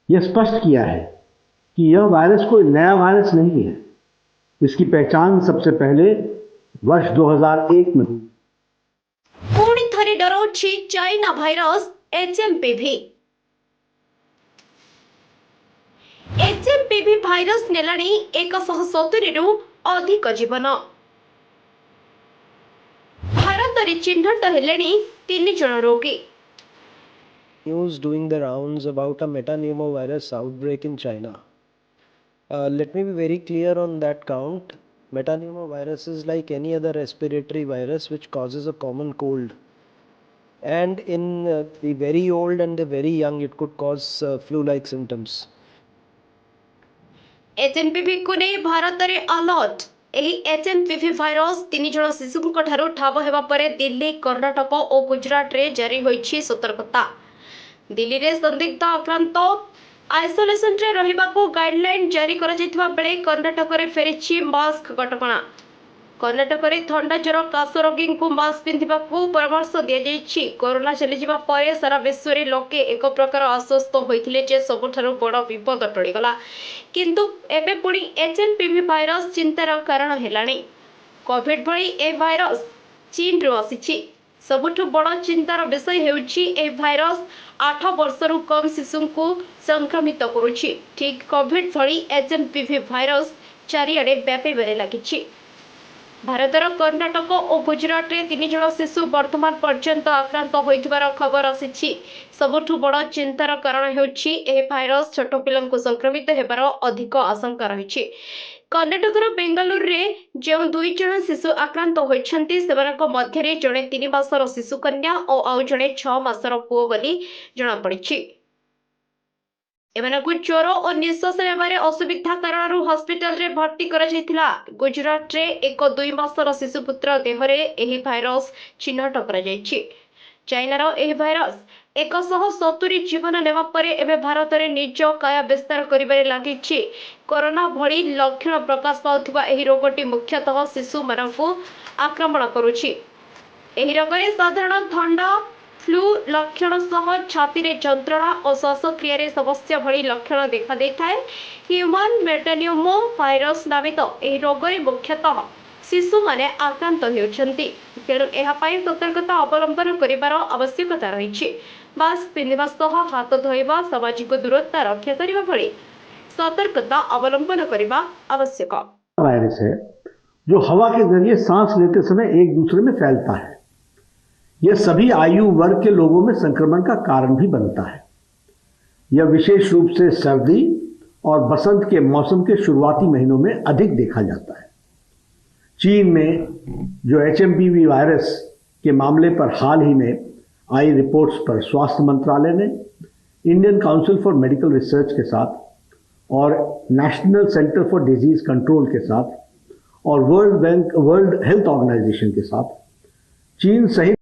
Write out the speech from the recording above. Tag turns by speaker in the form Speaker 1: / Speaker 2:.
Speaker 1: यह स्पष्ट किया है कि यह वायरस कोई नया वायरस नहीं है। इसकी पहचान सबसे पहले वर्ष 2001 में हुई।
Speaker 2: पुणी थरे डराउछि China virus HMPV. HMPV virus नेलाणी 170 रु अधिक जीवन। भारत रे चिन्हट हेलेणी 3 जन रोगी।
Speaker 3: News doing the rounds about a metapneumovirus outbreak in China. Let me be very clear on that count. Metapneumovirus is like any other respiratory virus which causes a common cold. And in the very old and the very young, it could cause flu-like symptoms.
Speaker 2: HMPV को नहीं भारत रे alert. एही HMPV virus 3 जन शिशुक ठारो ठाब हेबा परे दिल्ली, कर्णाटक और गुजरात रे जारी होईछि सतर्कता। दिल्ली रे संदिग्ध आक्रांत आइसोलेशन रे रहिबाको गाइडलाइन जारी करा जैतबा बेले कर्णाटक रे फेरिछि मास्क कटकणा। कर्णाटक रे ठंडा ज्वर काश रोगी को मास्क पिंधिबाको परामर्श दिया जाइछि। कोरोना चली जिबा परे सारा विश्व रे लोके एक प्रकार अस्वस्थ होइथिले जे सबठारो बड़ विपद टळी गला। किंतु एबे पुणी एचएमपीवी भाइरस चिंतार कारण हेलाणी। कोविड भली ए भाइरस चीन रो आसीछि। सबुठु बड़ चिंतार विषय हेउछि ए भाइरस 8 वर्षरु कम शिशु को संक्रमित करुछि। ठीक कोविड भली एचएमपीवी भाइरस चारिआडे व्यापीबारे लागिछि। भारतर कर्णाटक और गुजरात रे 3 जन शिशु वर्तमान पर्यंत आक्रांत होइथिबार खबर आसीछि। सबुठु बड़ चिंतार कारण हेउछि ए भाइरस छोट पिलांकु संक्रमित हेबार अधिक आशंका रहिछि। कर्णाटकर बेंगालुरु रे जो 2 जन शिशु आक्रांत होइछन्ति सेमानक मध्यरे जणे 3 मासर शिशु कन्या और आउ जणे 6 मासर पुओ बोली जणा पड़िछि। एमानकु ज्वर और निश्वास नेबारे असुविधा कारण हॉस्पिटल रे भर्ती करा जायतिला। गुजरात रे एक 2 मासर शिशुपुत्र देहरे एही भाइरस चिन्हट करा जायछि। चाइनार एही भाइरस 170 जीवन नेबा परे एबे भारत रे निज काया विस्तार करिबारे लागिछि। कोरोना भली लक्षण प्रकाश पाउथिबा एही रोगटी मुख्यतः शिशु मानकु आक्रमण करूछि। एही रोगरे साधारण ठंडा फ्लू लक्षण सह छाती रे जंत्रणा और श्वासक्रिया रे समस्या भली लक्षण देखा देथाय। ह्यूमन मेटानियोमो भाइरस नामित एही रोग रे मुख्यतः शिशु माने आक्रांत हेउछन्ति। तेणु एहा पई सतर्कता अवलंबन करिबार आवश्यकता रहिछि। मास्क पिंधिबा सह हाथ धोइबा, सामाजिक दूरत्व रक्षा करिबा भली सतर्कता अवलंबन करिबा आवश्यक।
Speaker 1: वायरस है जो हवा के जरिए सांस लेते समय एक दूसरे में फैलता है। यह सभी आयु वर्ग के लोगों में संक्रमण का कारण भी बनता है। यह विशेष रूप से सर्दी और बसंत के मौसम के शुरुआती महीनों में अधिक देखा जाता है। चीन में जो एचएमपीवी वायरस के मामले पर हाल ही में आई रिपोर्ट्स पर स्वास्थ्य मंत्रालय ने Indian council for medical research के साथ और national centre for disease control के साथ और वर्ल्ड हेल्थ ऑर्गेनाइजेशन के साथ चीन सहित